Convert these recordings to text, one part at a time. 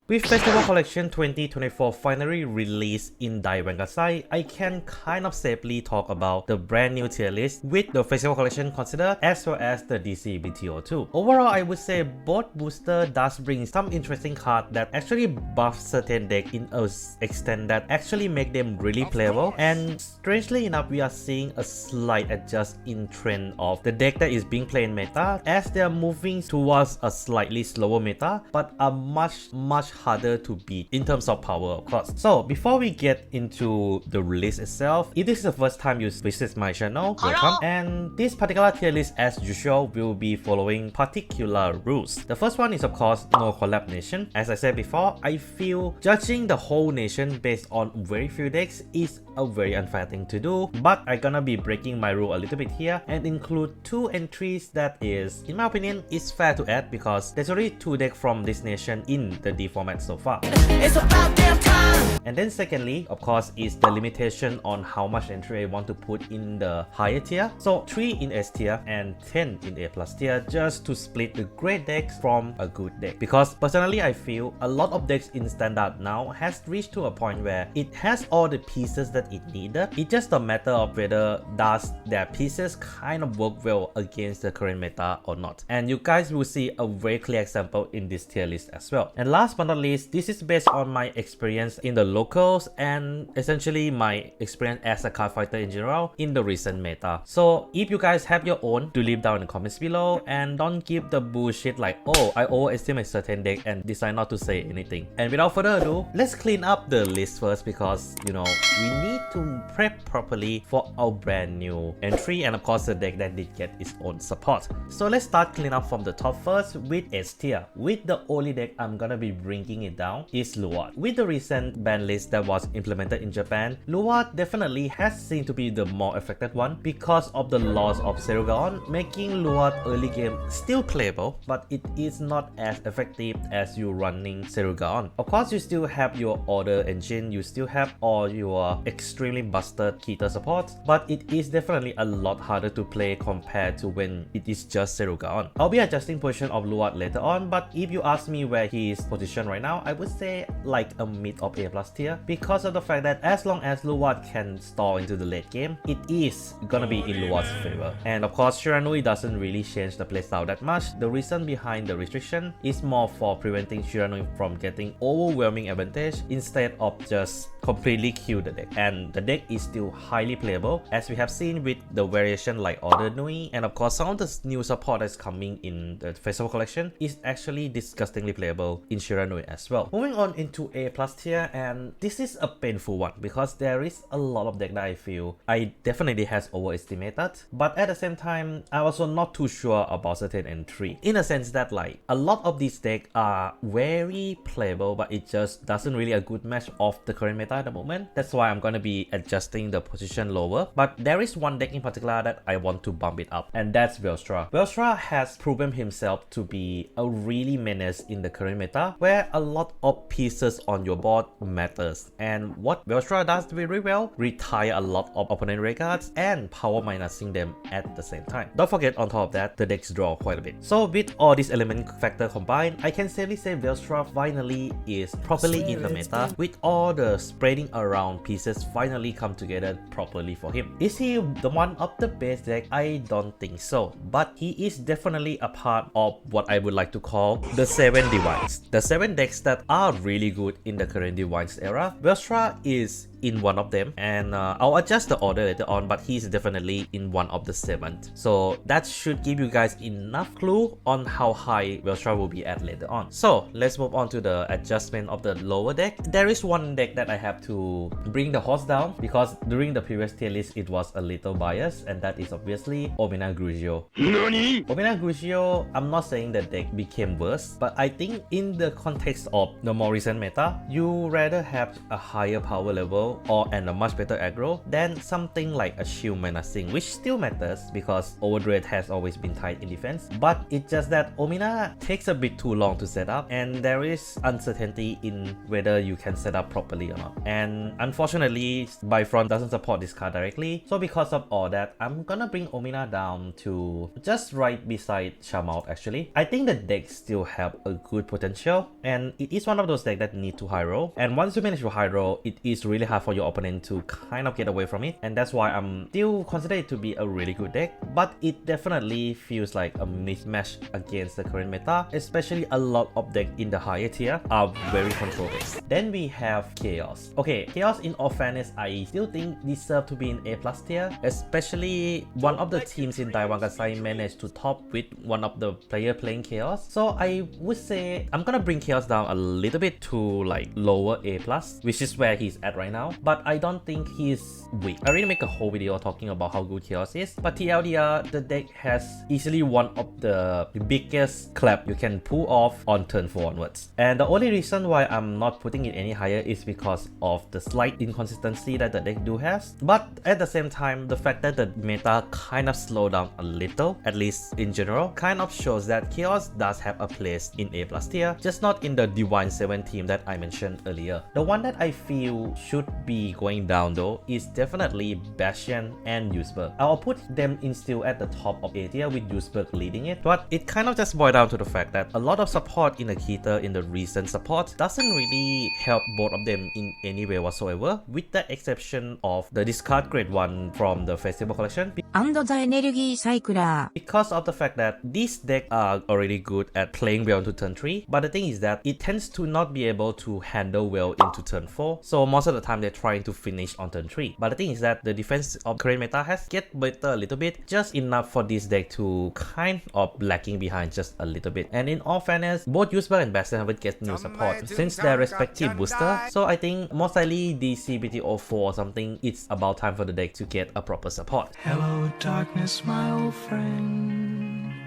With Festival Collection 2024 finally released in Dai Wangasai, I can kind of safely talk about the brand new tier list with the Festival Collection considered as well as the DC BTO2. Overall, I would say both booster does bring some interesting cards that actually buff certain deck in a extent that actually make them really playable, and strangely enough we are seeing a slight adjust in trend of the deck that is being played in meta as they are moving towards a slightly slower meta but a much harder to beat in terms of power, of course. So before we get into the list itself, if this is the first time you visit my channel, welcome. And this particular tier list, as usual, will be following particular rules. The first one is of course no collab nation. As I said before, I feel judging the whole nation based on very few decks is a very unfair thing to do, but I'm gonna be breaking my rule a little bit here and include two entries that is, in my opinion, is fair to add because there's already two decks from this nation in the D format so far. It's about damn time. And then secondly, of course, is the limitation on how much entry I want to put in the higher tier. So 3 in S tier and 10 in A plus tier, just to split the great decks from a good deck. Because personally, I feel a lot of decks in standard now has reached to a point where it has all the pieces that it needed. It's just a matter of whether does their pieces kind of work well against the current meta or not. And you guys will see a very clear example in this tier list as well. And last but not least, this is based on my experience in the locals and essentially my experience as a card fighter in general in the recent meta. So if you guys have your own, do leave down in the comments below and don't give the bullshit like, oh, I overestimate certain deck and decide not to say anything. And without further ado, let's clean up the list first because, you know, we need to prep properly for our brand new entry and of course the deck that did get its own support. So let's start clean up from the top first with S tier. With the only deck I'm gonna be bringing it down is Luwad. With the recent ban list that was implemented in Japan, Luwad definitely has seemed to be the more affected one because of the loss of Serugaon, making Luwad early game still playable, but it is not as effective as you running Serugaon. Of course, you still have your order engine, you still have all your extremely busted Kita support, but it is definitely a lot harder to play compared to when it is just Serugaon. I'll be adjusting position of Luwad later on, but if you ask me where he is positioned right now, I would say like a mid of A plus tier because of the fact that as long as Luwad can stall into the late game, it is gonna be in Luwad's favor. And of course, Shiranui doesn't really change the playstyle that much. The reason behind the restriction is more for preventing Shiranui from getting overwhelming advantage instead of just completely kill the deck. And the deck is still highly playable as we have seen with the variation like Order Nui, and of course some of the new support that's coming in the Festival Collection is actually disgustingly playable in Shiranui as well. Moving on into A plus tier, and this is a painful one because there is a lot of deck that I feel I definitely has overestimated, but at the same time I'm also not too sure about certain entry in a sense that like a lot of these decks are very playable but it just doesn't really a good match of the current meta at the moment. That's why I'm gonna be adjusting the position lower, but there is one deck in particular that I want to bump it up, and that's Velstra. Velstra has proven himself to be a really menace in the current meta where a lot of pieces on your board matters, and what Velstra does very well, retire a lot of opponent regards and power minusing them at the same time. Don't forget on top of that, the decks draw quite a bit. So with all these element factor combined, I can safely say Velstra finally is properly in the meta with all the spreading around pieces finally come together properly for him. Is he the one of the best deck? I don't think so, but he is definitely a part of what I would like to call the 7 Divines. The 7 decks that are really good in the current Divines era. Velstra is in one of them, and I'll adjust the order later on, but he's definitely in one of the 7th. So that should give you guys enough clue on how high Velstra will be at later on. So let's move on to the adjustment of the lower deck. There is one deck that I have to bring the horse down because during the previous tier list it was a little biased, and that is obviously Omena Grugio. Nani? Omena Grugio, I'm not saying the deck became worse, but I think in the context of the more recent meta, you rather have a higher power level aggro and a much better aggro than something like a shield menacing, which still matters because Overdread has always been tight in defense, but it's just that Omina takes a bit too long to set up and there is uncertainty in whether you can set up properly or not. And unfortunately, Bifrost doesn't support this card directly, so because of all that, I'm gonna bring Omina down to just right beside Shamaut actually. I think the deck still have a good potential and it is one of those decks that need to high roll, and once you manage to high roll, it is really hard for your opponent to kind of get away from it, and that's why I'm still consider it to be a really good deck, but it definitely feels like a mismatch against the current meta, especially a lot of decks in the higher tier are very control based. Then we have Chaos. Okay, Chaos in all fairness, I still think deserve to be in A+ tier, especially one of the teams in Daiwan Gasai managed to top with one of the player playing Chaos. So I would say I'm gonna bring Chaos down a little bit to like lower A+, which is where he's at right now, but I don't think he's weak. I already make a whole video talking about how good Chaos is, but TLDR, the deck has easily one of the biggest clap you can pull off on turn 4 onwards. And the only reason why I'm not putting it any higher is because of the slight inconsistency that the deck do has, but at the same time, the fact that the meta kind of slowed down a little, at least in general, kind of shows that Chaos does have a place in A+ tier, just not in the Divine 7 team that I mentioned earlier. The one that I feel should be going down though is definitely Bastion and Yusberg. I'll put them in still at the top of A tier with Yusberg leading it, but it kind of just boils down to the fact that a lot of support in Akita in the recent support doesn't really help both of them in any way whatsoever, with the exception of the discard grade 1 from the festival collection. And the energy cycler. Because of the fact that these decks are already good at playing well into turn 3, but the thing is that it tends to not be able to handle well into turn 4, so most of the time they're trying to finish on turn 3. But the thing is that the defense of current meta has get better a little bit, just enough for this deck to kind of lacking behind just a little bit. And in all fairness, both Yusberg and Bastion haven't get new support since their respective booster, so I think most likely DCBT04 or something, it's about time for the deck to get a proper support. Hello darkness, my old friend.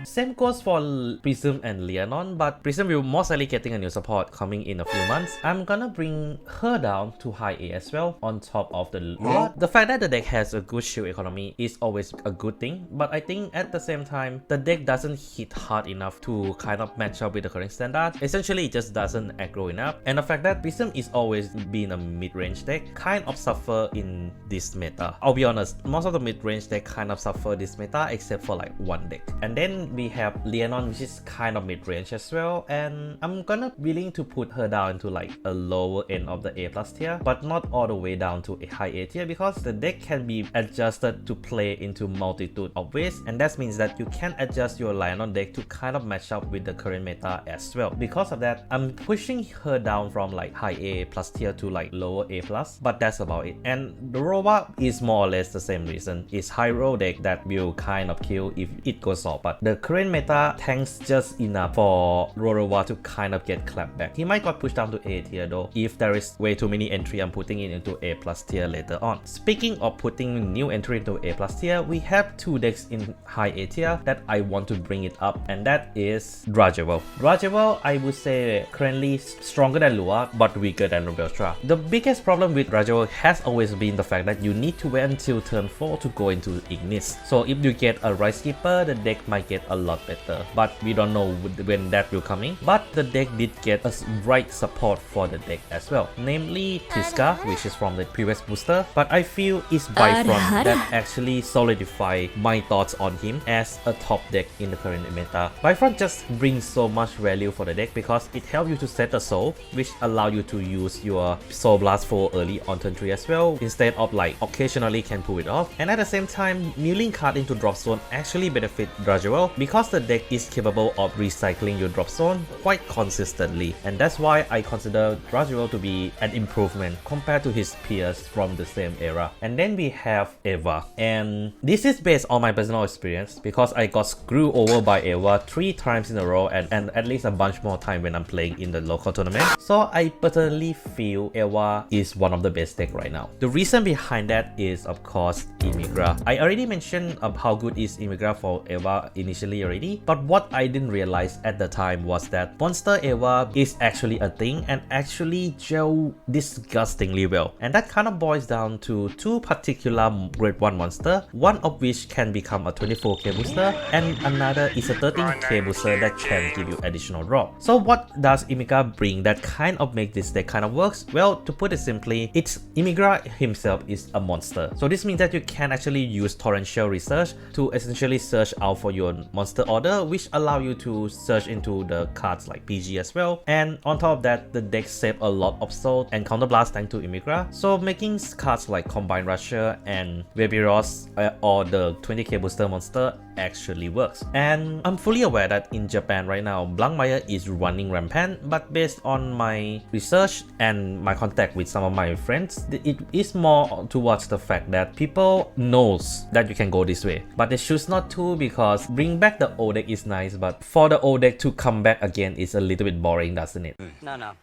Same goes for Prism and Leonon, but Prism will most likely getting a new support coming in a few months. I'm gonna bring her down to high A as well, on top of the Lua. The fact that the deck has a good shield economy is always a good thing, but I think at the same time, the deck doesn't hit hard enough to kind of match up with the current standard. Essentially, it just doesn't aggro enough, and the fact that Prism is always been a mid-range deck kind of suffer in this meta. I'll be honest, most of the mid-range deck kind of suffer this meta except for like one deck. And then we have Leonon, which is kind of mid-range as well, and I'm gonna willing to put her down to like a lower end of the A+ tier, but not all the way down to a high A tier, because the deck can be adjusted to play into multitude of ways, and that means that you can adjust your Leonon deck to kind of match up with the current meta as well. Because of that, I'm pushing her down from like high A+ tier to like lower A+, but that's about it. And the Roba is more or less the same reason. It's high roll deck that will kind of kill if it goes off, but the current meta tanks just enough for Rorowa to kind of get clapped back. He might got pushed down to A tier though, if there is way too many entry. I'm putting it into A+ tier later on. Speaking of putting new entry into A+ tier, we have two decks in high A tier that I want to bring it up, and that is Rajavel. Rajavel, I would say currently stronger than Lua, but weaker than Rebelstra. The biggest problem with Rajavel has always been the fact that you need to wait until turn 4 to go into Ignis. So if you get a Rise Keeper, the deck might get a lot better, but we don't know when that will coming. But the deck did get a right support for the deck as well, namely Tiska, which is from the previous booster, but I feel it's Bifrost that actually solidify my thoughts on him as a top deck in the current meta. Bifrost just brings so much value for the deck because it helps you to set a soul, which allow you to use your Soul Blast 4 early on turn 3 as well, instead of like occasionally can pull it off. And at the same time, milling card into drop zone actually benefit Rajavel because the deck is capable of recycling your drop zone quite consistently, and that's why I consider Rajavel to be an improvement compared to his peers from the same era. And then we have Eva, and this is based on my personal experience because I got screwed over by Eva 3 times in a row, and at least a bunch more time when I'm playing in the local tournament. So I personally feel Eva is one of the best deck right now. The reason behind that is of course Immigra. I already mentioned how good is Immigra for Eva initially recently already, but what I didn't realize at the time was that Monster Eva is actually a thing and actually gel disgustingly well. And that kind of boils down to two particular grade 1 monster, one of which can become a 24k booster and another is a 13k booster that can give you additional drop. So what does Emigra bring that kind of make this deck kind of works? Well, to put it simply, Emigra himself is a monster. So this means that you can actually use torrential research to essentially search out for your monster order, which allow you to search into the cards like PG as well. And on top of that, the deck save a lot of soul and counterblast thanks to Emigra, so making cards like Combine Rusher and Webiros or the 20k booster monster actually works. And I'm fully aware that in Japan right now, Blankmeyer is running rampant, but based on my research and my contact with some of my friends, it is more towards the fact that people knows that you can go this way, but they choose not to because bring back the old deck is nice, but for the old deck to come back again is a little bit boring, doesn't it? No,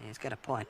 he's got a point.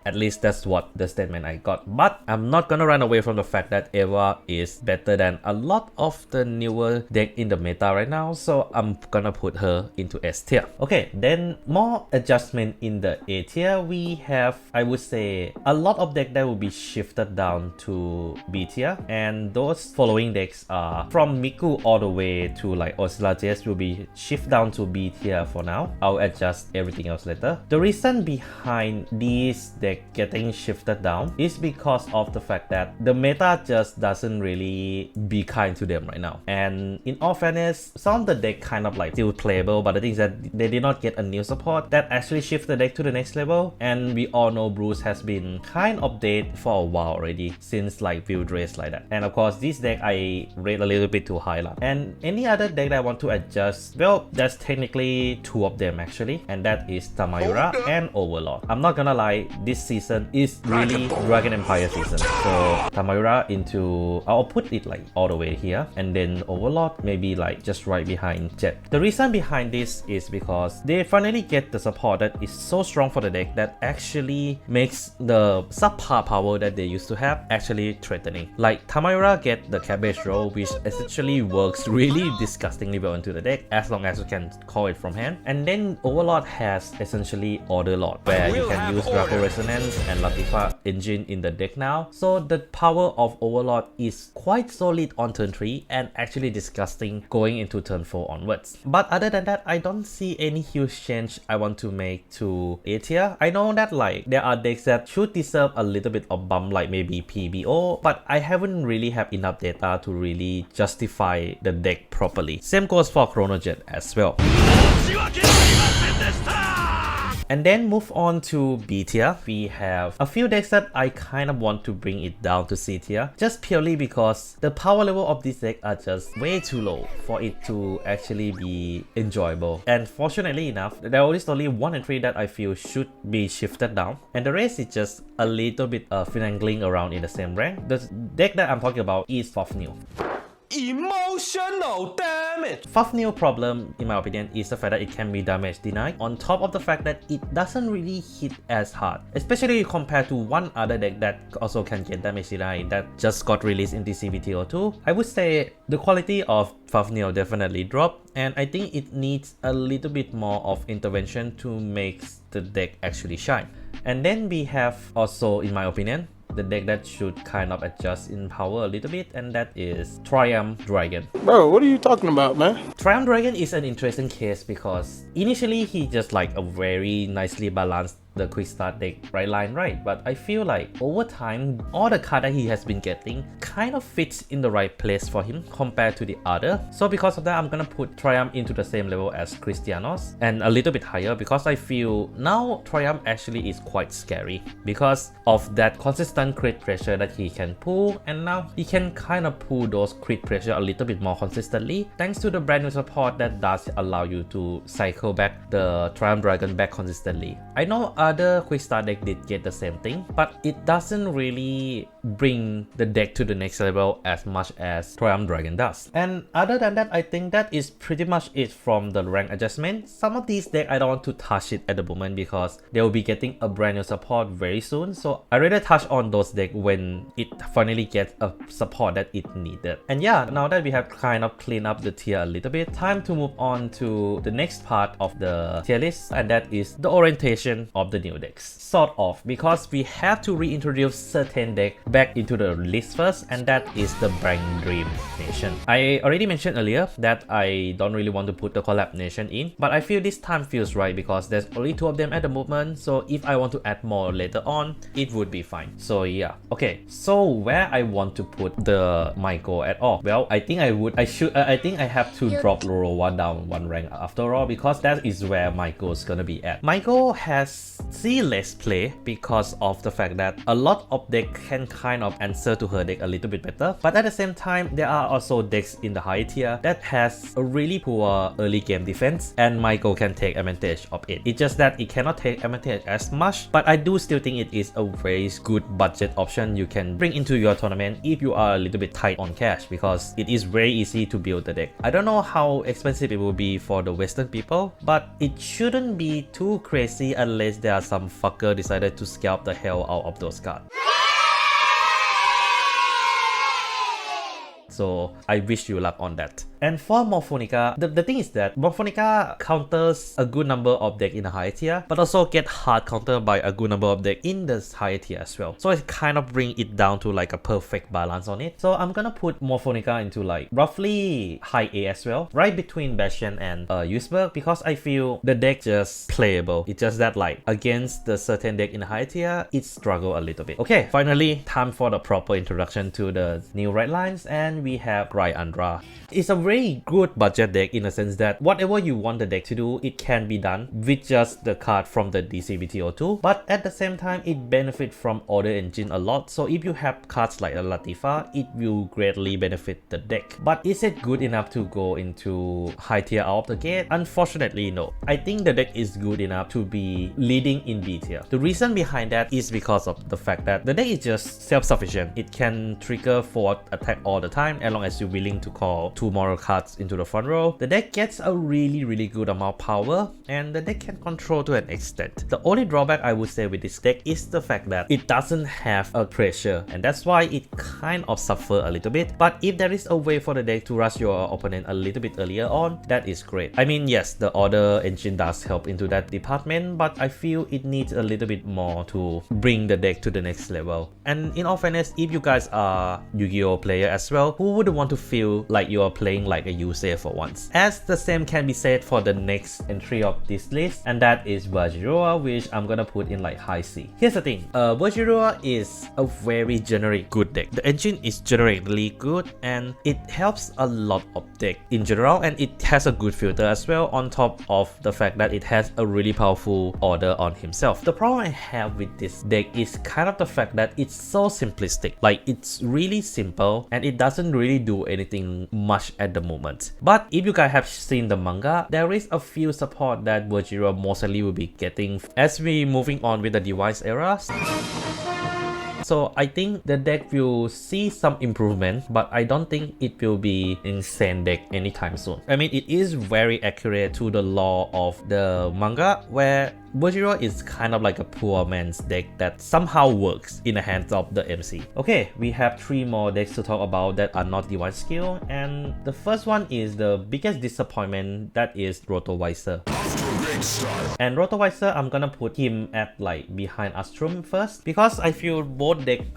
At least that's what the statement I got. But I'm not gonna run away from the fact that Eva is better than a lot of the newer deck in the meta right now, so I'm gonna put her into S tier. Okay, then more adjustment in the A tier. We have, I would say, a lot of deck that will be shifted down to B tier, and those following decks are from Miku all the way to like Ursula JS will be shift down to B tier for now. I'll adjust everything else later. The reason behind these decks getting shifted down is because of the fact that the meta just doesn't really be kind to them right now. And in all fairness, some of the deck kind of like still playable, but the thing is that they did not get a new support that actually shift the deck to the next level. And we all know Bruce has been kind of dead for a while already, since like Field Race like that. And of course, this deck I rate a little bit too high lah. And any other deck that I want to adjust, well, there's technically two of them actually, and that is Tamayura and Overlord. I'm not gonna lie, this season is really Dragon Empire season. So Tamayura into, I'll put it like all the way here, and then Overlord maybe like just right behind Jet. The reason behind this is because they finally get the support that is so strong for the deck that actually makes the subpar power that they used to have actually threatening. Like Tamayura get the cabbage roll, which essentially works really disgustingly well into the deck as long as you can call it from hand. And then Overlord has essentially Order Lord, where you can use Draco Resonance and Latifa engine in the deck now. So the power of Overlord is quite solid on turn 3 and actually disgusting going into turn 4 onwards. But other than that, I don't see any huge change I want to make to A tier. I know that like there are decks that should deserve a little bit of bump, like maybe PBO, but I haven't really have enough data to really justify the deck properly. Same goes for Chronojet as well. And then move on to B tier. We have a few decks that I kind of want to bring it down to C tier, just purely because the power level of these decks are just way too low for it to actually be enjoyable. And fortunately enough, there is only 1 and 3 that I feel should be shifted down, and the rest is just a little bit finagling around in the same rank. The deck that I'm talking about is Fafnir. Emotional damage. Fafnir problem, in my opinion, is the fact that it can be damage denied, on top of the fact that it doesn't really hit as hard, especially compared to one other deck that also can get damage denied that just got released in DCBTO2. I would say the quality of Fafnir definitely dropped, and I think it needs a little bit more of intervention to make the deck actually shine. And then we have also, in my opinion, the deck that should kind of adjust in power a little bit, and that is Triumph Dragon. Bro, what are you talking about, man? Triumph Dragon is an interesting case because initially he just like a very nicely balanced the quick start deck right line right, but I feel like over time all the card that he has been getting kind of fits in the right place for him compared to the other. So because of that, I'm gonna put Triumph into the same level as Christianos and a little bit higher, because I feel now Triumph actually is quite scary because of that consistent crit pressure that he can pull, and now he can kind of pull those crit pressure a little bit more consistently thanks to the brand new support that does allow you to cycle back the Triumph Dragon back consistently. I know other quick start deck did get the same thing, but it doesn't really bring the deck to the next level as much as Triumph Dragon does. And other than that, I think that is pretty much it from the rank adjustment. Some of these decks I don't want to touch it at the moment because they will be getting a brand new support very soon, so I rather touch on those decks when it finally gets a support that it needed. And yeah, now that we have kind of cleaned up the tier a little bit, time to move on to the next part of the tier list, and that is the orientation of the new decks. Sort of, because we have to reintroduce certain decks back into the list first, and that is the Brand Dream Nation. I already mentioned earlier that I don't really want to put the Collab Nation in, but I feel this time feels right because there's only 2 of them at the moment, so if I want to add more later on, it would be fine. So yeah, okay, so where I want to put the Maiko at all? Well, I think I have to drop Rorowa down 1 rank after all, because that is where Maiko is gonna be at. Maiko has seen less play because of the fact that a lot of decks can kind of answer to her deck a little bit better, but at the same time there are also decks in the high tier that has a really poor early game defense, and Maiko can take advantage of it. It's just that it cannot take advantage as much, but I do still think it is a very good budget option you can bring into your tournament if you are a little bit tight on cash, because it is very easy to build the deck. I don't know how expensive it will be for the Western people, but it shouldn't be too crazy unless there are some fucker decided to scalp the hell out of those cards. So I wish you luck on that. And for Morphonica, the thing is that Morphonica counters a good number of decks in the higher tier, but also get hard countered by a good number of decks in the higher tier as well. So it kind of bring it down to like a perfect balance on it. So I'm gonna put Morphonica into like roughly high A as well, right between Bastion and Yusberg, because I feel the deck just playable. It's just that like against the certain deck in the higher tier, it struggle a little bit. Okay, finally time for the proper introduction to the new red lines, and we have Gryandra. It's a very good budget deck in a sense that whatever you want the deck to do, it can be done with just the card from the DCBTO2, but at the same time it benefits from Order Engine a lot. So if you have cards like a Latifa, it will greatly benefit the deck. But is it good enough to go into high tier out of the gate? Unfortunately no. I think the deck is good enough to be leading in B tier. The reason behind that is because of the fact that the deck is just self-sufficient. It can trigger forward attack all the time as long as you're willing to call 2 moral cards into the front row. The deck gets a really good amount of power, and the deck can control to an extent. The only drawback I would say with this deck is the fact that it doesn't have a pressure, and that's why it kind of suffer a little bit. But if there is a way for the deck to rush your opponent a little bit earlier on, that is great. I mean, yes, the Order Engine does help into that department, but I feel it needs a little bit more to bring the deck to the next level. And in all fairness, if you guys are Yu-Gi-Oh player as well, who would want to feel like you are playing like a Yusei for once? As the same can be said for the next entry of this list, and that is Bajirua, which I'm gonna put in like high C. Here's the thing, Bajirua is a very generic good deck. The engine is generically good, and it helps a lot of deck in general, and it has a good filter as well, on top of the fact that it has a really powerful order on himself. The problem I have with this deck is kind of the fact that it's so simplistic. Like, it's really simple and it doesn't really do anything much at the moment. But if you guys have seen the manga, there is a few support that Bajirua mostly will be getting as we moving on with the device era. So I think the deck will see some improvement, but I don't think it will be insane deck anytime soon. I mean, it is very accurate to the lore of the manga, where Bajirua is kind of like a poor man's deck that somehow works in the hands of the MC. Okay, we have 3 more decks to talk about that are not Divine Skill, and the first one is the biggest disappointment, that is Rotovizer. And Rotovizer, I'm gonna put him at like behind Astrum first, because I feel both decks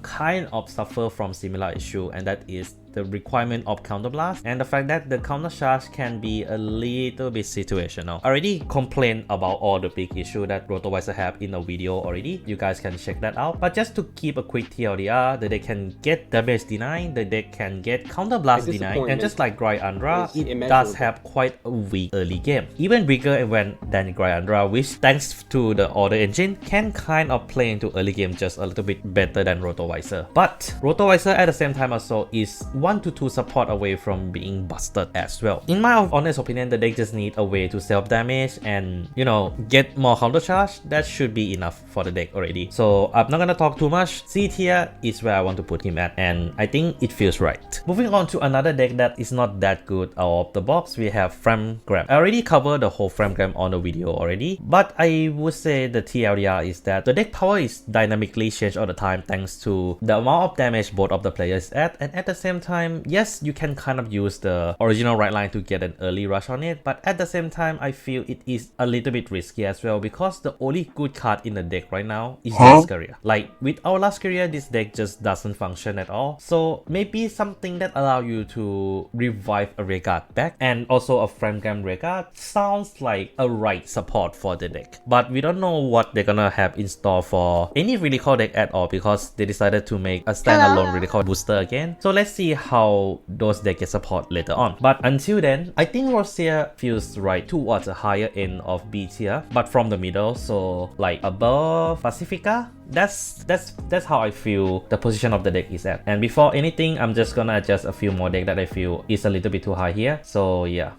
kind of suffer from similar issue, and that is the requirement of counterblast and the fact that the counter charge can be a little bit situational. I already complained about all the big issue that Rotovizer have in a video already. You guys can check that out. But just to keep a quick TLDR, the deck can get damage denied, the deck can get counterblast denied, and just like Gryandra, it does have quite a weak early game. Even weaker than Gryandra, which thanks to the Order Engine can kind of play into early game just a little bit better than Rotovizer. But Rotovizer at the same time also is 1 to 2 support away from being busted as well. In my honest opinion, the deck just need a way to self-damage and, you know, get more counter charge. That should be enough for the deck already. So I'm not gonna talk too much. C tier is where I want to put him at, and I think it feels right. Moving on to another deck that is not that good out of the box, we have Frame Grab. I already covered the whole Frame Grab on the video already, but I would say the TLDR is that the deck power is dynamically changed all the time thanks to the amount of damage both of the players at, and at the same time, yes, you can kind of use the original right line to get an early rush on it, but at the same time, I feel it is a little bit risky as well because the only good card in the deck right now is Lascaria. Like with our Lascaria, this deck just doesn't function at all. So maybe something that allow you to revive a Regard back and also a Frame Grab Regard sounds like a right support for the deck. But we don't know what they're gonna have in store for any Really Call deck at all because they decided to make a standalone Really Call booster again. So let's see how those decks get support later on. But until then, I think Rosia feels right towards a higher end of B tier, but from the middle, so like above Pacifica. That's how I feel the position of the deck is at. And before anything, I'm just gonna adjust a few more decks that I feel is a little bit too high here. So yeah,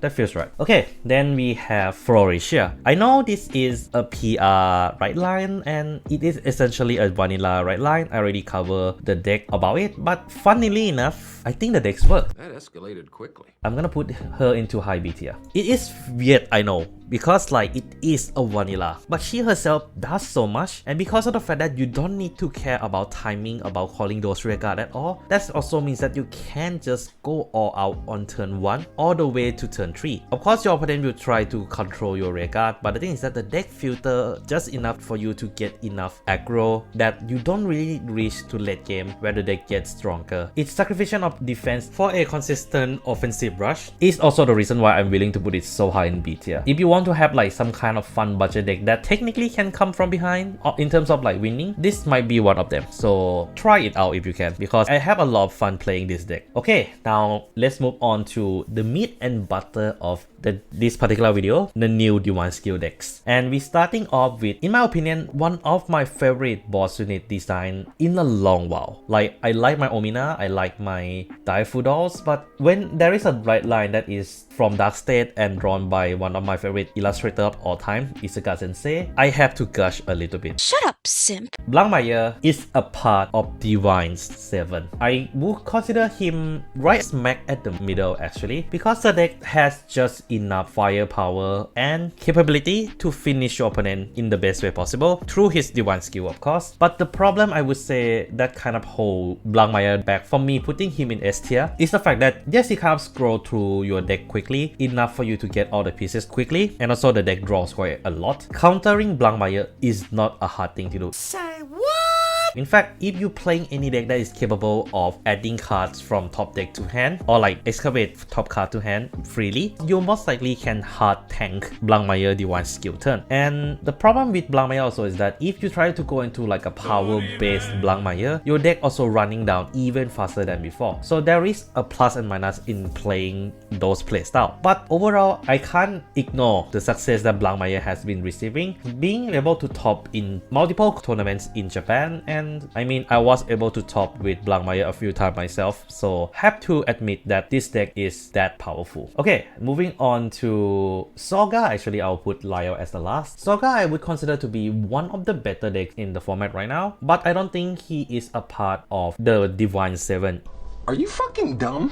that feels right. Okay, then we have Floratia. I know this is a PR right line and it is essentially a vanilla right line. I already covered the deck about it, but funnily enough, I think the decks work. That escalated quickly. I'm gonna put her into high B tier. It is weird, I know, because like it is a vanilla, but she herself does so much, and because of the fact that you don't need to care about timing about calling those Regard at all, that also means that you can just go all out on turn 1 all the way to turn 3. Of course, your opponent will try to control your Regard, but the thing is that the deck filter just enough for you to get enough aggro that you don't really reach to late game where the deck gets stronger. Its sacrifice of defense for a consistent offensive rush is also the reason why I'm willing to put it so high in B tier. If you want to have like some kind of fun budget deck that technically can come from behind in terms of like winning, this might be one of them. So try it out if you can, because I have a lot of fun playing this deck. Okay, now let's move on to the meat and butter of this particular video, the new Divine Skill decks. And we're starting off with, in my opinion, one of my favorite boss unit design in a long while. Like, I like my Omina, I like my Daifu dolls, but when there is a right line that is from Dark State and drawn by one of my favorite illustrators of all time, Isekai Sensei, I have to gush a little bit. Shut up, simp. Blankmeyer is a part of Divine's 7. I would consider him right smack at the middle actually, because the deck has just enough firepower and capability to finish your opponent in the best way possible through his Divine Skill, of course. But the problem I would say that kind of hold Blankmeyer back from me putting him in S tier is the fact that yes, he kind of scroll through your deck quickly, enough for you to get all the pieces quickly, and also the deck draws quite a lot. Countering Blankmeyer is not a hard thing to do. Say what? In fact, if you're playing any deck that is capable of adding cards from top deck to hand, or like excavate top card to hand freely, you most likely can hard tank Blankmeyer Divine Skill turn. And the problem with Blankmeyer also is that if you try to go into like a power based Blankmeyer, your deck also running down even faster than before. So there is a plus and minus in playing those playstyle. But overall, I can't ignore the success that Blankmeyer has been receiving, being able to top in multiple tournaments in Japan. And I mean, I was able to top with Blankmeyer a few times myself, so have to admit that this deck is that powerful. Okay, moving on to Soga. Actually, I'll put Lyle as the last. Soga I would consider to be one of the better decks in the format right now, but I don't think he is a part of the Divine 7. Are you fucking dumb?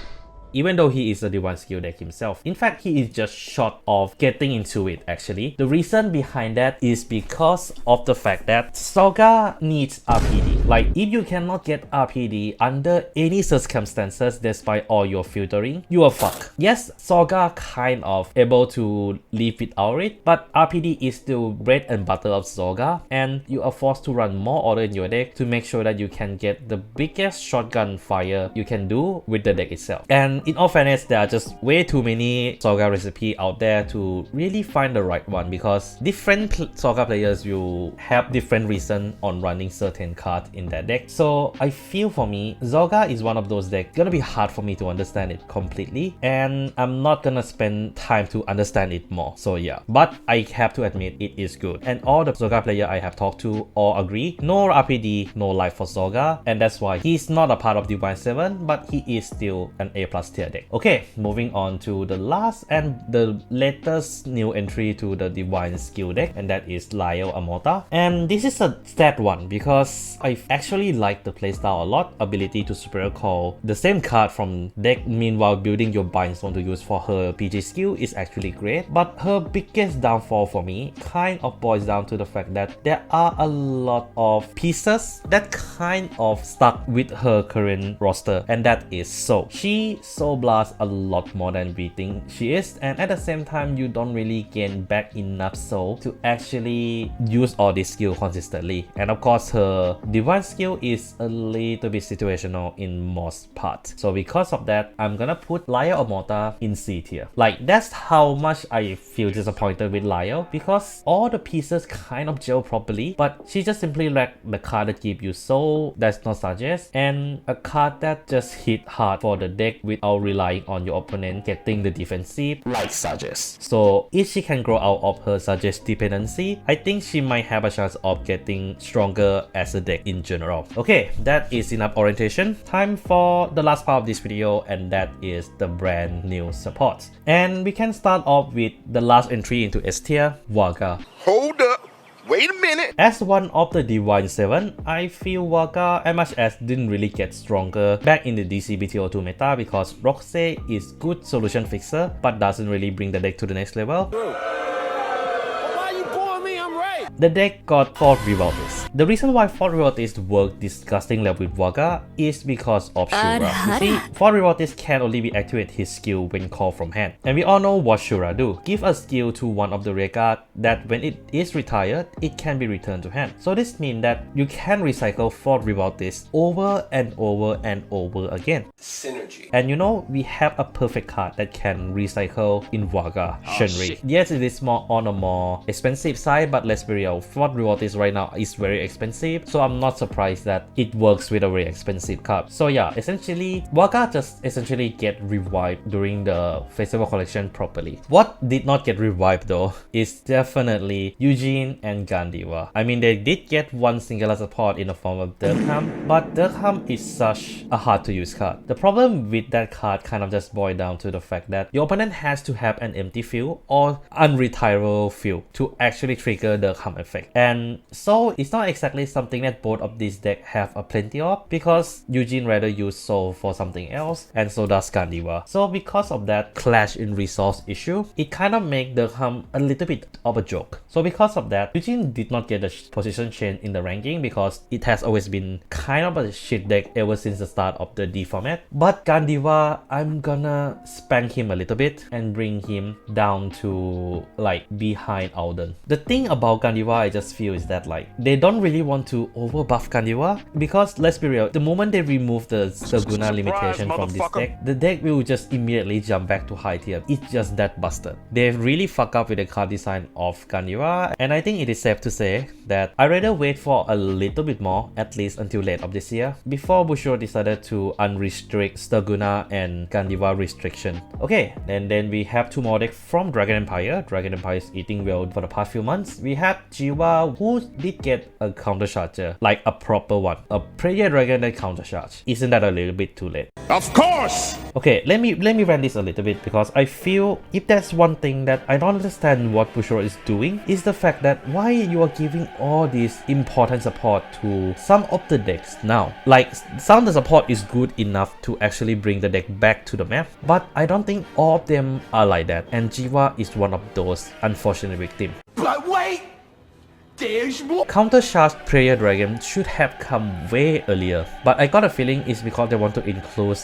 Even though he is a Divine Skill deck himself. In fact, he is just short of getting into it actually. The reason behind that is because of the fact that Soga needs RPD. Like, if you cannot get RPD under any circumstances despite all your filtering, you are fucked. Yes, Soga kind of able to live without it, but RPD is still bread and butter of Soga, and you are forced to run more order in your deck to make sure that you can get the biggest shotgun fire you can do with the deck itself. And in all fairness, there are just way too many Soga recipes out there to really find the right one, because different Soga players will have different reason on running certain cards in that deck. So I feel for me, Zolga is one of those decks gonna be hard for me to understand it completely, and I'm not gonna spend time to understand it more. So yeah, but I have to admit it is good, and all the Zolga player I have talked to all agree, no RPD, no life for Zolga, and that's why he's not a part of Divine 7, but he is still an A+ tier deck. Okay, moving on to the last and the latest new entry to the Divine skill deck, and that is Lyle Amorta. And this is a stat one because I actually like the playstyle a lot. Ability to superior call the same card from deck, meanwhile building your bind zone to use for her PG skill is actually great, but her biggest downfall for me kind of boils down to the fact that there are a lot of pieces that kind of stuck with her current roster, and that is Soul. She Soul Blast a lot more than we think she is, and at the same time you don't really gain back enough Soul to actually use all this skill consistently. And of course her Divine skill is a little bit situational in most parts. So because of that, I'm gonna put Lyle Amorta in C tier. Like, that's how much I feel disappointed with Lyle, because all the pieces kind of gel properly, but she just simply lacked the card that give you Soul, that's not Suggest, and a card that just hit hard for the deck without relying on your opponent getting the defensive like Suggest. So if she can grow out of her Suggest dependency, I think she might have a chance of getting stronger as a deck in general. Okay, that is enough orientation. Time for the last part of this video, and that is the brand new support. And we can start off with the last entry into S tier, Wagga. Hold up. Wait a minute. As one of the Divine 7, I feel Wagga MHS didn't really get stronger back in the DC BTO2 meta because Roxe is good solution fixer but doesn't really bring the deck to the next level. The deck got Fort Revoltist. The reason why Fort Revoltist worked disgustingly with Wagga is because of Shura. You see, Fort Revoltist can only be activate his skill when called from hand. And we all know what Shura do. Give a skill to one of the rare card that when it is retired, it can be returned to hand. So this means that you can recycle Fort Revoltist over and over and over again. Synergy. And you know, we have a perfect card that can recycle in Wagga, Shenri. Yes, it is more on a more expensive side, but let's be real, Fort Revoltist right now is very expensive, so I'm not surprised that it works with a very expensive card. So yeah, essentially, Wagga just essentially get revived during the Festival Collection properly. What did not get revived though is definitely Eugene and Gandiva. I mean, they did get one singular support in the form of Durkham, but Durkham is such a hard to use card. The problem with that card kind of just boils down to the fact that your opponent has to have an empty field or unretirable field to actually trigger Durkham effect. And so it's not exactly something that both of these decks have a plenty of, because Eugene rather use Soul for something else, and so does Gandiva. So because of that clash in resource issue, it kind of make Durkham a little bit of a joke. So because of that, Eugene did not get a position change in the ranking because it has always been kind of a shit deck ever since the start of the D format. But Gandiva, I'm gonna spank him a little bit and bring him down to like behind Alden. The thing about Gandiva I just feel is that like they don't really want to over buff Gandiva, because let's be real, the moment they remove the Saguna limitation from this deck, the deck will just immediately jump back to high tier. It's just that busted. They really fuck up with the card design of Gandiva, and I think it is safe to say that I'd rather wait for a little bit more, at least until late of this year, before Bushiroad decided to unrestrict Staguna and Gandiva restriction. Okay, and then we have two more decks from Dragon Empire. Dragon Empire is eating well for the past few months. We have Jiwa, who did get a counter charger, like a proper one, a Prayer Dragon that counter charge. Isn't that a little bit too late? Of course! Okay, let me rant this a little bit, because I feel if there's one thing that I don't understand what Bushiroad is doing, is the fact that why you are giving all this important support to some of the decks now. Like, some of the support is good enough to actually bring the deck back to the map, but I don't think all of them are like that, and Jiwa is one of those unfortunate victims. But wait! There's more! Counter Charge Prayer Dragon should have come way earlier, but I got a feeling it's because they want to include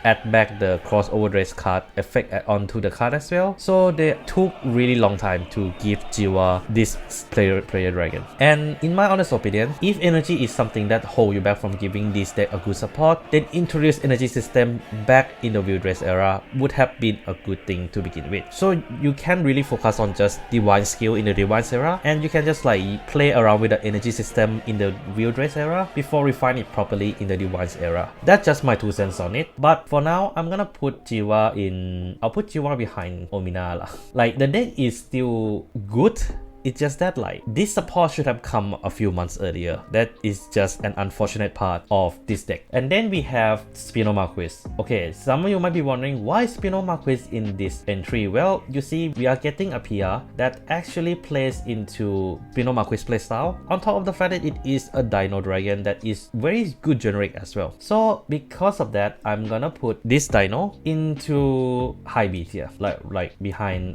add back the crossover dress card effect onto the card as well. So they took really long time to give Jiwa this Prayer Dragon. And in my honest opinion, if energy is something that hold you back from giving this deck a good support, then introduce energy system back in the Wildress era would have been a good thing to begin with. So you can really focus on just Divine skill in the Divine era, and you can just like we play around with the energy system in the Wildress era before refine it properly in the Divines era. That's just my 2 cents on it. But for now, I'm gonna put Jiwa in... I'll put Jiwa behind Omina lah. Like, the deck is still good. It's just that like this support should have come a few months earlier. That is just an unfortunate part of this deck. And then we have Spino Marquis. Okay, some of you might be wondering why Spino Marquis in this entry. Well, you see, we are getting a PR that actually plays into Spino Marquis playstyle. On top of the fact that it is a Dino Dragon that is very good generic as well. So because of that, I'm gonna put this Dino into high B tier, like behind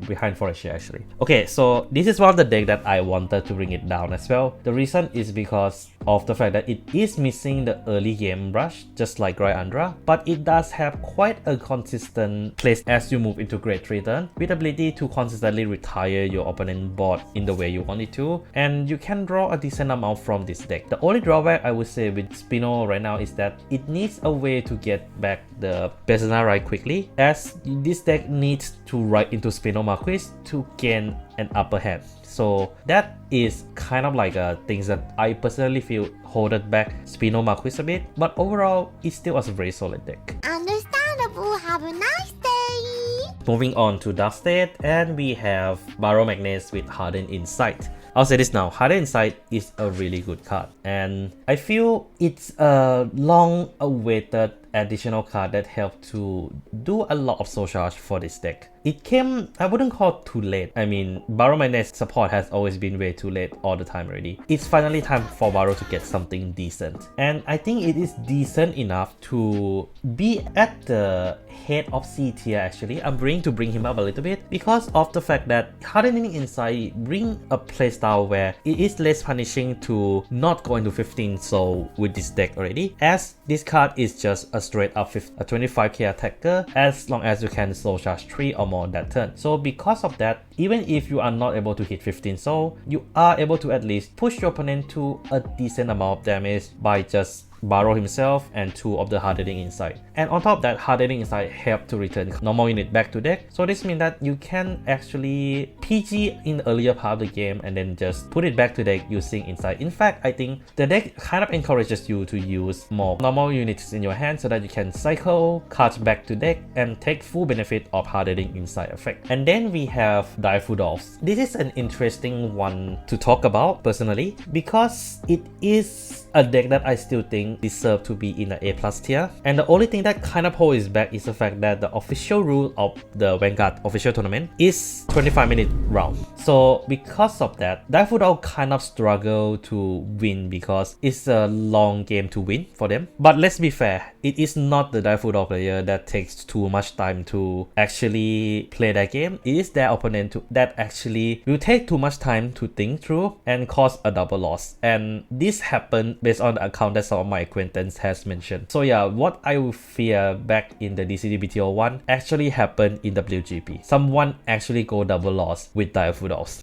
behind Forestier actually. Okay, so this is one of the decks that I wanted to bring it down as well. The reason is because of the fact that it is missing the early game rush, just like Gryandra, but it does have quite a consistent place as you move into Grade 3 turn, with ability to consistently retire your opponent board in the way you want it to, and you can draw a decent amount from this deck. The only drawback I would say with Spino right now is that it needs a way to get back the Bezana right quickly, as this deck needs to write into Spino Marquis to gain an upper hand. So that is kind of like things that I personally feel holded back Spino Marquis a bit, but overall it still was a very solid deck. Understandable. Have a nice day. Moving on to Dark State, and we have Barrow Magnus with Hardened Insight. I'll say this now, Hardened Insight is a really good card, and I feel it's a long awaited additional card that helped to do a lot of soul charge for this deck. It came, I wouldn't call it too late. I mean, Barrow Magnus support has always been way too late all the time already. It's finally time for Barrow to get something decent. And I think it is decent enough to be at the head of C tier actually. I'm bringing to bring him up a little bit because of the fact that Hardening Insight bring a playstyle where it is less punishing to not go into 15 soul with this deck already, as this card is just a straight up a 25k attacker as long as you can soul charge 3 or more that turn. So because of that, even if you are not able to hit 15 soul, you are able to at least push your opponent to a decent amount of damage by just Barrow himself and 2 of the Hardening Insight. And on top of that, Hardening Insight help to return normal unit back to deck. So this means that you can actually PG in the earlier part of the game and then just put it back to deck using Insight. In fact, I think the deck kind of encourages you to use more normal units in your hand so that you can cycle cards back to deck and take full benefit of Hardening Insight effect. And then we have Daifudolfs. This is an interesting one to talk about personally because it is a deck that I still think deserve to be in the A+ tier. And the only thing that kind of holds back is the fact that the official rule of the Vanguard official tournament is 25-minute round. So because of that, Daifudolf kind of struggle to win because it's a long game to win for them. But let's be fair, it is not the Daifudolf player that takes too much time to actually play that game. It is their opponent that actually will take too much time to think through and cause a double loss. And this happened based on the account that some of my acquaintance has mentioned. So yeah, what I would fear back in the DCD 1 actually happened in WGP. Someone actually go double loss with Daifudolfs.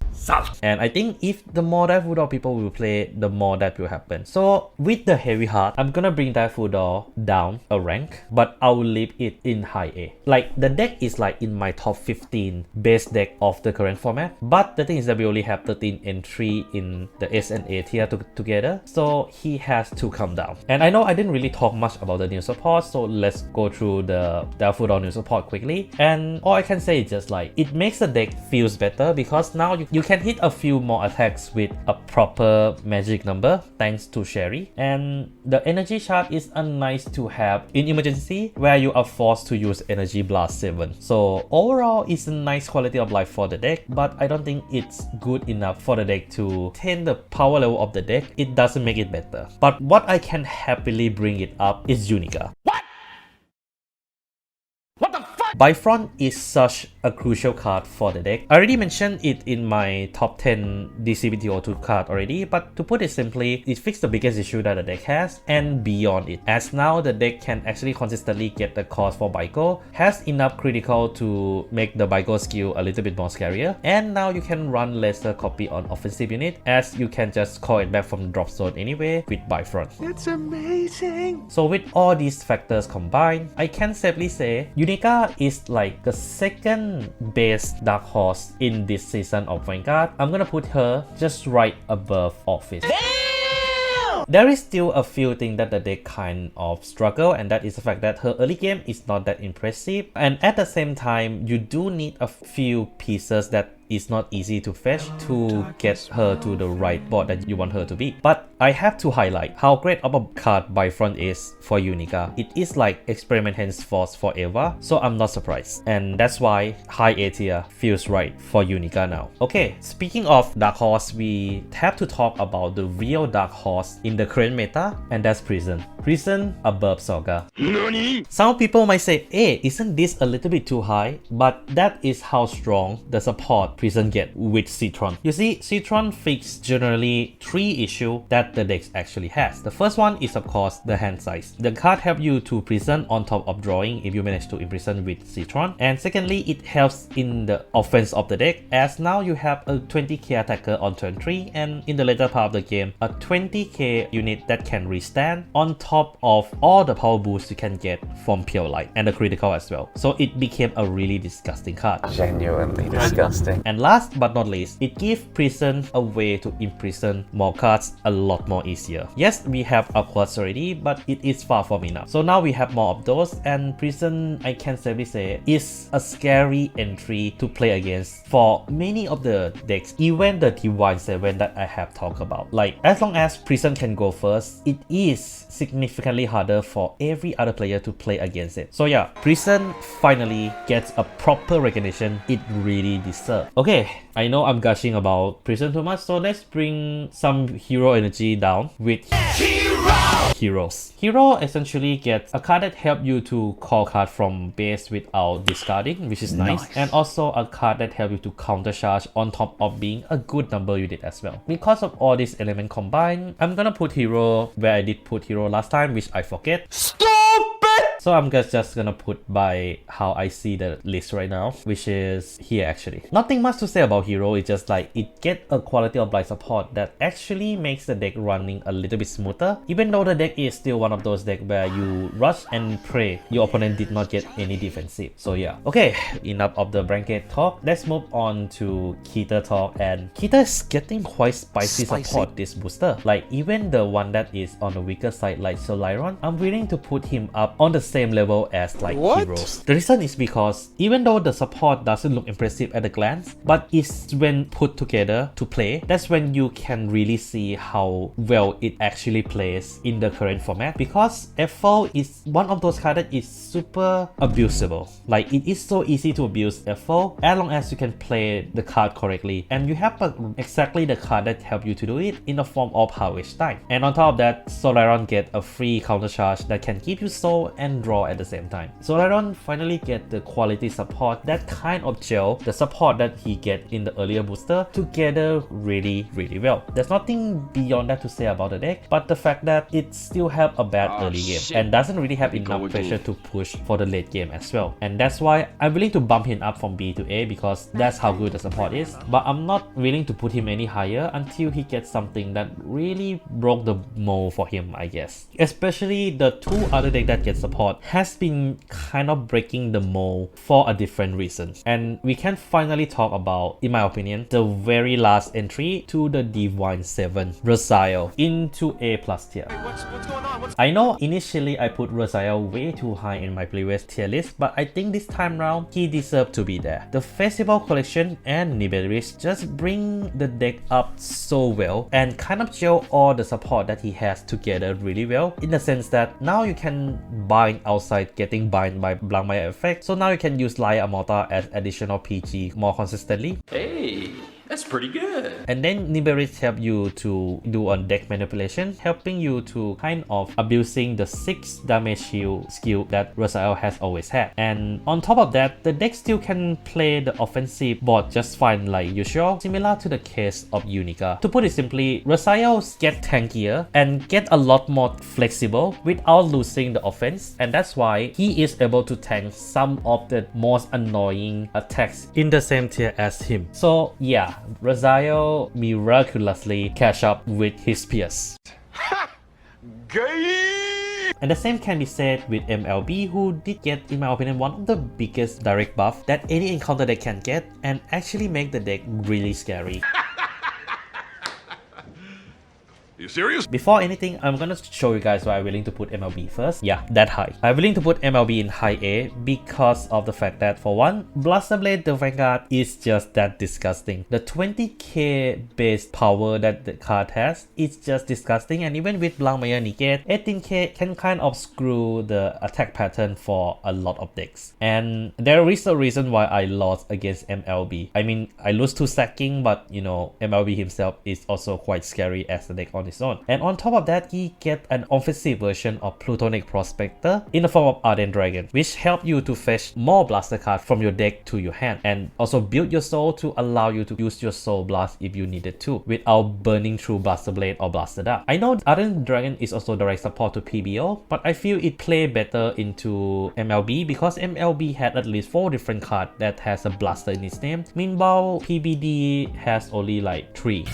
And I think if the more Daifudolf people will play, the more that will happen. So with the heavy heart, I'm gonna bring Daifudolf down a rank, but I will leave it in high A. Like the deck is like in my top 15 best deck of the current format, but the thing is that we only have 13 entry in the S and A tier together, so he has to come down. And I know I didn't really talk much about the new support, so let's go through the Daifudolf new support quickly. And all I can say is just like it makes the deck feels better because now you can hit a few more attacks with a proper magic number thanks to Sherry. And the energy shard is a nice to have in emergency where you are forced to use Energy Blast 7. So overall it's a nice quality of life for the deck, but I don't think it's good enough for the deck to attain the power level of the deck. It doesn't make it better. But what I can happily bring it up is Unica. Bifrost is such a crucial card for the deck. I already mentioned it in my top 10 DCBTO2 card already, but to put it simply, it fixed the biggest issue that the deck has and beyond it, as now the deck can actually consistently get the cost for Baiko, has enough critical to make the Baiko skill a little bit more scarier, and now you can run lesser copy on offensive unit as you can just call it back from the drop zone anyway with Bifrost. It's amazing. So with all these factors combined, I can safely say Unica is is like the second best dark horse in this season of Vanguard. I'm gonna put her just right above Office. There is still a few things that the deck kind of struggle, and that is the fact that her early game is not that impressive, and at the same time you do need a few pieces that is not easy to fetch to get her to the right board that you want her to be. But I have to highlight how great of a card Bifrost is for Unica. It is like Experiment Henceforth forever, so I'm not surprised. And that's why high A tier feels right for Unica now. Okay, speaking of Dark Horse, we have to talk about the real Dark Horse in the current meta, and that's Prison. Prison above Saga. Some people might say, hey, isn't this a little bit too high? But that is how strong the support Prison get with Citron. You see, Citron fixes generally 3 issues that the deck actually has. The first one is of course the hand size. The card helps you to prison on top of drawing if you manage to imprison with Citron. And secondly, it helps in the offense of the deck, as now you have a 20k attacker on turn 3, and in the later part of the game, a 20k unit that can restand on top of all the power boosts you can get from Pure Light and the critical as well. So it became a really disgusting card. Genuinely disgusting. And last but not least, it gives Prison a way to imprison more cards a lot more easier. Yes, we have Aquas already, but it is far from enough. So now we have more of those, and Prison, I can safely say, is a scary entry to play against for many of the decks, even the Divine 7 that I have talked about. Like, as long as Prison can go first, it is significantly harder for every other player to play against it. So yeah, Prison finally gets a proper recognition it really deserves. Okay, I know I'm gushing about Prison too much, so let's bring some hero energy down with Heroes. Hero essentially gets a card that helps you to call card from base without discarding, which is nice. And also a card that helps you to counter charge on top of being a good number unit as well. Because of all these elements combined, I'm gonna put Hero where I did put Hero last time, which I forget. So I'm just gonna put by how I see the list right now, which is here actually. Nothing much to say about Hero, it's just like it get a quality of life support that actually makes the deck running a little bit smoother, even though the deck is still one of those decks where you rush and pray your opponent did not get any defensive. So yeah. Okay, enough of the blanket talk. Let's move on to Keter talk, and Keter is getting quite spicy support this booster. Like even the one that is on the weaker side like Soliron, I'm willing to put him up on the same level as like Heroes. The reason is because even though the support doesn't look impressive at a glance, but it's when put together to play, that's when you can really see how well it actually plays in the current format. Because F4 is one of those cards that is super abusable. Like it is so easy to abuse F4 as long as you can play the card correctly, and you have exactly the card that help you to do it in the form of Harvest Time. And on top of that, Soliron get a free counter charge that can keep you soul and draw at the same time. Soliron finally get the quality support that kind of gel the support that he get in the earlier booster together really well. There's nothing beyond that to say about the deck, but the fact that it still have a bad early game and doesn't really have enough pressure to push for the late game as well. And that's why I'm willing to bump him up from B to A, because that's how good the support is. But I'm not willing to put him any higher until he gets something that really broke the mold for him, I guess. Especially the 2 other decks that get support has been kind of breaking the mold for a different reason. And we can finally talk about, in my opinion, the very last entry to the Divine 7, Rosario, into A+ tier. I know initially I put Rosario way too high in my previous tier list, but I think this time round he deserves to be there. The Festival Collection and Nibiris just bring the deck up so well and kind of gel all the support that he has together really well, in the sense that now you can bind outside getting bind by Blankmaya effect, so now you can use Laia Amorta as additional PG more consistently. Hey, that's pretty good. And then Nibiris help you to do a deck manipulation, helping you to kind of abusing the 6 damage shield skill that Rosario has always had. And on top of that, the deck still can play the offensive board just fine like usual, similar to the case of Unica. To put it simply, Rosario get tankier and get a lot more flexible without losing the offense, and that's why he is able to tank some of the most annoying attacks in the same tier as him. So yeah, Rosario miraculously catch up with his peers. Gay! And the same can be said with MLB, who did get, in my opinion, one of the biggest direct buff that any encounter deck can get and actually make the deck really scary. You serious? Before anything, I'm gonna show you guys why I'm willing to put MLB first. Yeah, that high. I'm willing to put MLB in high A because of the fact that, for one, Blaster Blade the Vanguard is just that disgusting. The 20k base power that the card has, it's just disgusting, and even with Blankmaya Negate, 18k can kind of screw the attack pattern for a lot of decks. And there is a reason why I lost against MLB. I mean, I lose to Sacking, but you know, MLB himself is also quite scary as a deck on his own. And on top of that, he get an offensive version of Plutonic Prospector in the form of Ardent Dragon, which help you to fetch more blaster cards from your deck to your hand, and also build your soul to allow you to use your soul blast if you needed to without burning through Blaster Blade or Blaster Dart. I know Ardent Dragon is also direct support to PBO, but I feel it play better into MLB because MLB had at least 4 different cards that has a blaster in its name. Meanwhile, PBD has only like 3.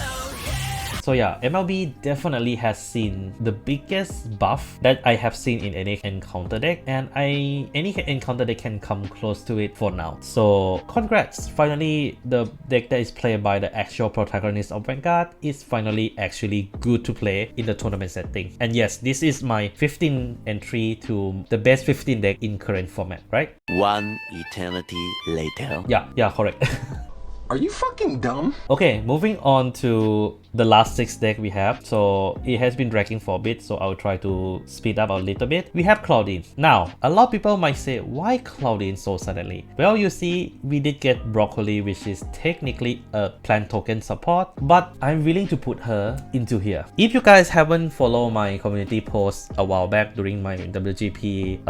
So yeah, MLB definitely has seen the biggest buff that I have seen in any encounter deck, and any encounter deck can come close to it for now. So congrats! Finally, the deck that is played by the actual protagonist of Vanguard is finally actually good to play in the tournament setting. And yes, this is my 15th entry to the best 15 deck in current format, right? One eternity later. Yeah, correct. Are you fucking dumb? Okay, moving on to the last 6 deck we have. So it has been dragging for a bit, so I'll try to speed up a little bit. We have Claudine. Now, a lot of people might say, why Claudine so suddenly? Well, you see, we did get Broccoli, which is technically a plant token support, but I'm willing to put her into here. If you guys haven't followed my community post a while back during my WGP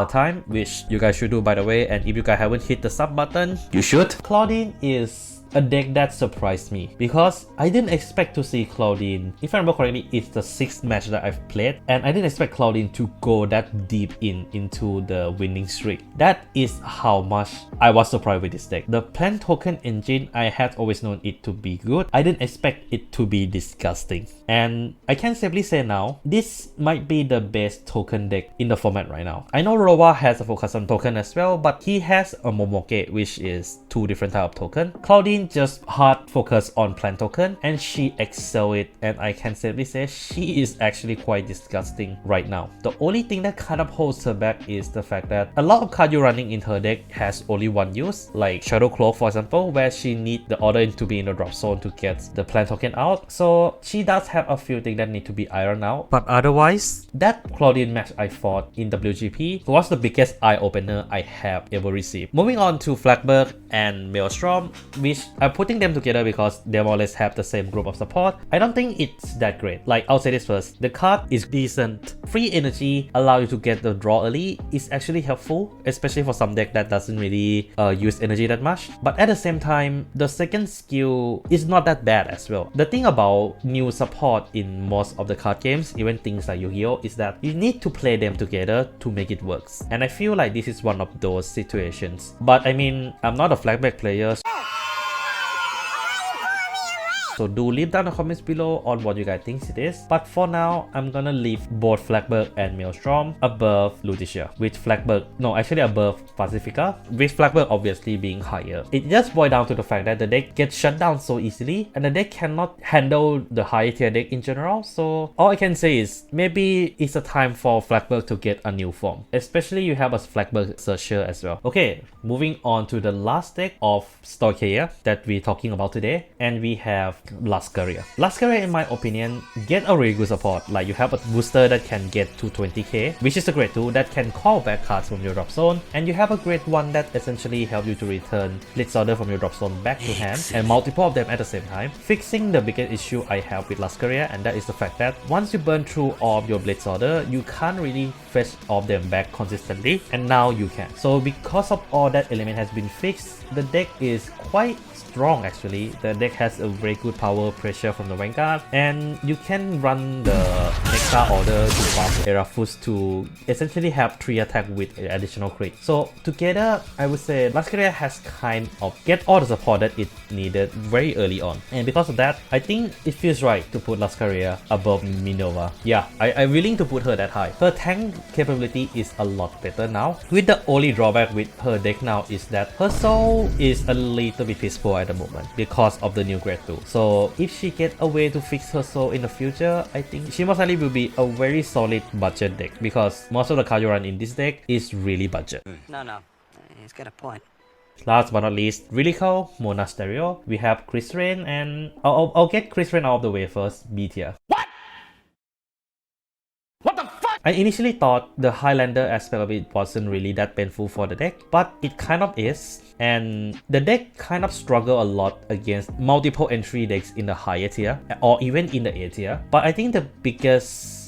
time, which you guys should do, by the way, and if you guys haven't hit the sub button, you should. Claudine is a deck that surprised me because I didn't expect to see Claudine. If I remember correctly, it's the 6th match that I've played, and I didn't expect Claudine to go that deep into the winning streak. That is how much I was surprised with this deck. The plant token engine, I had always known it to be good. I didn't expect it to be disgusting, and I can safely say now, this might be the best token deck in the format right now. I know Rowa has a focus on token as well, but he has a Momoke, which is 2 different type of token. Claudine just hard focus on plant token, and she excel it, and I can safely say she is actually quite disgusting right now. The only thing that kind of holds her back is the fact that a lot of cards you're running in her deck has only one use, like Shadow Cloak for example, where she need the order to be in the drop zone to get the plant token out. So she does have a few things that need to be ironed out, but otherwise, that Claudine match I fought in WGP was the biggest eye-opener I have ever received. Moving on to Flagberg and Maelstrom, which I'm putting them together because they more or less have the same group of support. I don't think it's that great. Like, I'll say this first, the card is decent. Free energy allow you to get the draw early is actually helpful, especially for some deck that doesn't really use energy that much. But at the same time, the second skill is not that bad as well. The thing about new support in most of the card games, even things like Yu-Gi-Oh, is that you need to play them together to make it work. And I feel like this is one of those situations. But I mean, I'm not a Flagberg player, so do leave down the comments below on what you guys think it is. But for now, I'm gonna leave both Flagberg and Maelstrom above Lutetia, with Flagberg, no, actually above Pacifica, with Flagberg obviously being higher. It just boils down to the fact that the deck gets shut down so easily, and the deck cannot handle the higher tier deck in general. So all I can say is maybe it's a time for Flagberg to get a new form, especially you have a Flagberg Searcher as well. Okay, moving on to the last deck of Stoicheia that we're talking about today, and we have Lascaria. Lascaria, in my opinion, get a really good support. Like, you have a booster that can get to 20k, which is a grade 2 that can call back cards from your drop zone, and you have a grade 1 that essentially help you to return Blitz Order from your drop zone back to hand, and multiple of them at the same time, fixing the biggest issue I have with Lascaria, and that is the fact that once you burn through all of your Blitz Order, you can't really fetch all of them back consistently, and now you can. So because of all that element has been fixed, the deck is quite strong actually. The deck has a very good power pressure from the Vanguard, and you can run the Nectar order to buff Erafus to essentially have 3 attack with additional crit. So together, I would say Lascaria has kind of get all the support that it needed very early on. And because of that, I think it feels right to put Lascaria above Minerva. Yeah, I'm willing to put her that high. Her tank capability is a lot better now. With the only drawback with her deck now is that her soul is a little bit peaceful at the moment because of the new grade 2. So if she get a way to fix her soul in the future, I think she most likely will be a very solid budget deck, because most of the card you run in this deck is really budget. No. He's got a point. Last but not least, really cool, Monasterio. We have Chris Rain, and I'll get Chris Rain out of the way first, B tier. I initially thought the Highlander aspect of it wasn't really that painful for the deck, but it kind of is. And the deck kind of struggle a lot against multiple entry decks in the higher tier, or even in the A tier. But I think the biggest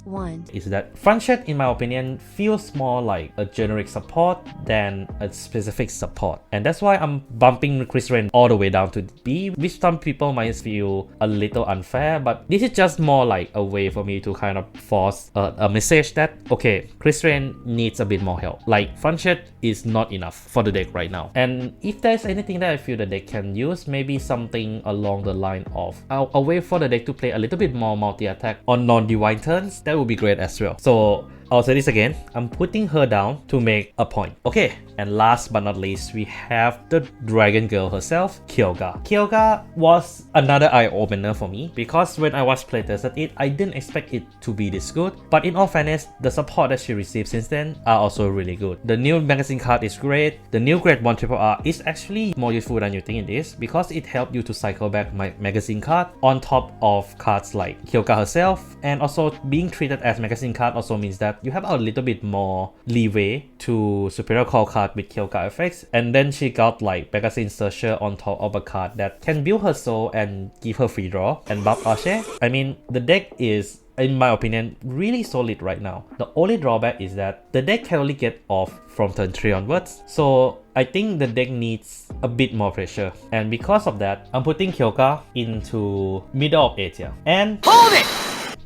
is that Franchette, in my opinion, feels more like a generic support than a specific support. And that's why I'm bumping Chris Rain all the way down to B, which some people might feel a little unfair, but this is just more like a way for me to kind of force a message that, okay, Chris Rain needs a bit more help. Like, Franchette is not enough for the deck right now. And if there's anything that I feel the deck can use, maybe something along the line of a way for the deck to play a little bit more multi-attack on non-divine turns, that would be great as well. So I'll say this again, I'm putting her down to make a point. Okay, and last but not least, we have the Dragon Girl herself, Kyoga. Kyoga was another eye-opener for me, because when I was playtested it, I didn't expect it to be this good. But in all fairness, the support that she received since then are also really good. The new magazine card is great. The new grade 1 RRR is actually more useful than you think it is, because it helped you to cycle back my magazine card on top of cards like Kyoga herself. And also being treated as magazine card also means that you have a little bit more leeway to superior call card with Kyoga effects. And then she got like magazine searcher on top of a card that can build her soul and give her free draw and buff Archer. I mean, the deck is, in my opinion, really solid right now. The only drawback is that the deck can only get off from turn 3 onwards. So I think the deck needs a bit more pressure. And because of that, I'm putting Kyoga into middle of A tier. And hold it!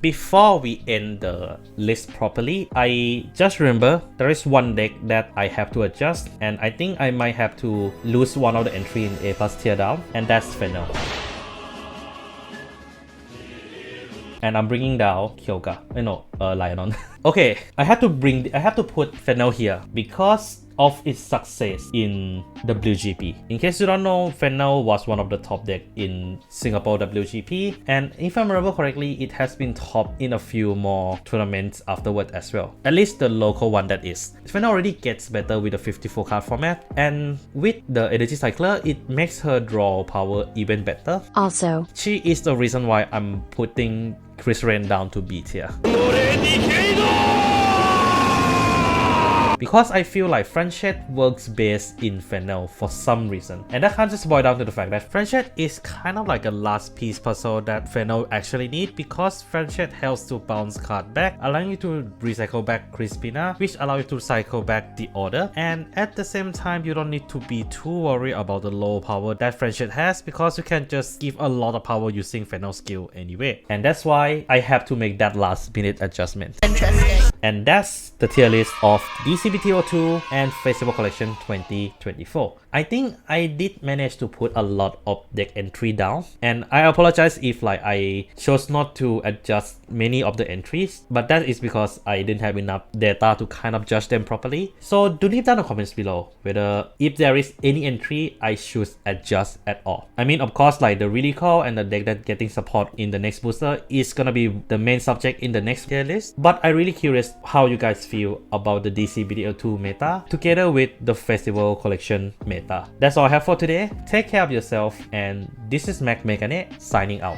Before we end the list properly, I just remember there is one deck that I have to adjust, and I think I might have to lose one of the entry in A+ tier down, and that's Fennel. And I'm bringing down Kyoga. Lionon. Okay, I have to put Fennel here because of its success in WGP. In case you don't know, Fennel was one of the top decks in Singapore WGP, and if I remember correctly, it has been top in a few more tournaments afterward as well. At least the local one, that is. Fennel already gets better with the 54 card format, and with the Energy Cycler, it makes her draw power even better. Also, she is the reason why I'm putting Chris Rain down to B tier. Because I feel like Franchette works best in Fennel for some reason. And that can't just boil down to the fact that Franchette is kind of like a last piece puzzle that Fennel actually need, because Franchette helps to bounce card back, allowing you to recycle back Crispina, which allow you to cycle back the order. And at the same time, you don't need to be too worried about the low power that Franchette has, because you can just give a lot of power using Fennel skill anyway. And that's why I have to make that last minute adjustment. Interesting. And that's the tier list of DCBTO2 and Festival Collection 2024. I think I did manage to put a lot of deck entry down, and I apologize if I chose not to adjust many of the entries, but that is because I didn't have enough data to kind of judge them properly. So do leave down in the comments below whether if there is any entry I should adjust at all. I mean, of course, like the Really Call and the deck that getting support in the next booster is gonna be the main subject in the next tier list, but I'm really curious how you guys feel about the DCBTO2 meta together with the Festival Collection meta. That's all I have for today. Take care of yourself, and this is Mac Megane signing out.